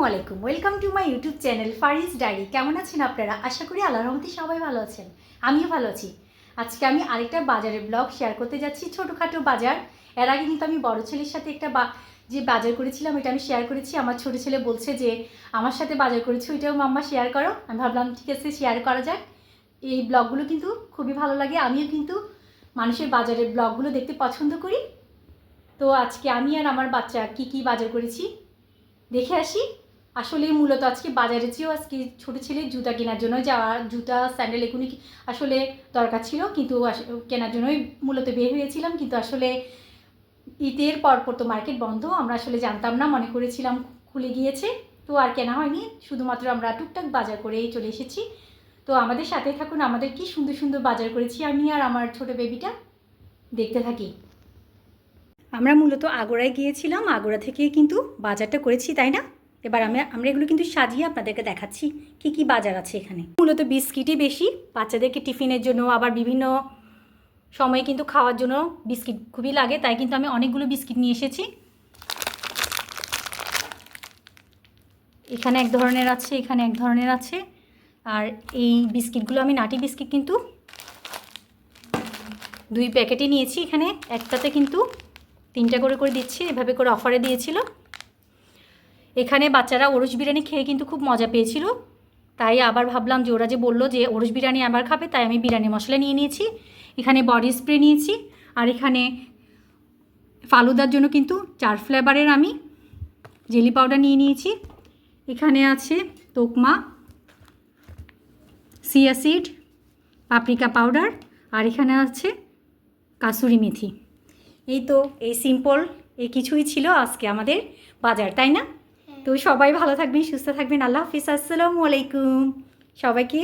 আলাইকুম, welcome to my YouTube channel Faris Diary. কেমন আছেন আপনারা? আশা করি আল্লাহর রহমতে সবাই ভালো আছেন, আমিও ভালো আছি। আজকে আমি আরেকটা বাজারের ব্লগ শেয়ার করতে যাচ্ছি, ছোটোখাটো বাজার। এর আগে কিন্তু আমি বড় ছেলের সাথে একটা যে বাজার করেছিলাম এটা আমি শেয়ার করেছি। আমার ছোটো ছেলে বলছে যে আমার সাথে বাজার করেছি, ওইটাও মাম্মা শেয়ার করো। আমি ভাবলাম ঠিক আছে, শেয়ার করা যাক। এই ব্লগগুলো কিন্তু খুবই ভালো লাগে, আমিও কিন্তু মানুষের বাজারের ব্লগগুলো দেখতে পছন্দ করি। তো আজকে আমি আর আমার বাচ্চা কি বাজার করেছি দেখে আসি। আসলে মূলত আজকে বাজারে চেয়েও আজকে ছোটো ছেলের জুতা কেনার জন্য যাওয়া, জুতা স্যান্ডেল এগুলি আসলে দরকার ছিল, কিন্তু কেনার জন্যই মূলত বের হয়েছিলাম। কিন্তু আসলে ঈদের পরপর তো মার্কেট বন্ধ, আমরা আসলে জানতাম না, মনে করেছিলাম খুলে গিয়েছে, তো আর কেনা হয়নি। শুধুমাত্র আমরা টুকটাক বাজার করেই চলে এসেছি। তো আমাদের সাথে থাকুন, আমাদের কি সুন্দর সুন্দর বাজার করেছি আমি আর আমার ছোটো বেবিটা, দেখতে থাকি। আমরা মূলত আগোড়ায় গিয়েছিলাম, আগোড়া থেকে কিন্তু বাজারটা করেছি, তাই না? এবার আমরা এগুলো কিন্তু সাজিয়ে আপনাদেরকে দেখাচ্ছি কি বাজার আছে এখানে। মূলত বিস্কিটই বেশি, বাচ্চাদেরকে টিফিনের জন্য, আবার বিভিন্ন সময় কিন্তু খাওয়ার জন্য বিস্কিট খুবই লাগে, তাই কিন্তু আমি অনেকগুলো বিস্কিট নিয়ে এসেছি। এখানে এক ধরনের আছে, এখানে এক ধরনের আছে। আর এই বিস্কিটগুলো আমি নাটি বিস্কিট কিন্তু 2 প্যাকেটই নিয়েছি। এখানে একটাতে কিন্তু 3টা করে দিচ্ছি, এভাবে করে অফারে দিয়েছিল। এখানে বাচ্চারা ওরস বিরিয়ানি খেয়ে কিন্তু খুব মজা পেয়েছিল, তাই আবার ভাবলাম যে ওরা যে বললো যে ওরস বিরিয়ানি আবার খাবে, তাই আমি বিরিয়ানি মশলা নিয়ে নিয়েছি। এখানে বডি স্প্রে নিয়েছি, আর এখানে ফালুদার জন্য কিন্তু 4 ফ্লেভারের আমি জেলি পাউডার নিয়ে নিয়েছি। এখানে আছে তোকমা, সিয়া সিড, পাপরিকা পাউডার, আর এখানে আছে কাসুরি মেথি। এই তো এই সিম্পল এই কিছুই ছিল আজকে আমাদের বাজার, তাই না? তো সবাই ভালো থাকবেন, সুস্থ থাকবেন। আল্লাহ হাফিজ, আসসালামু আলাইকুম সবাইকে।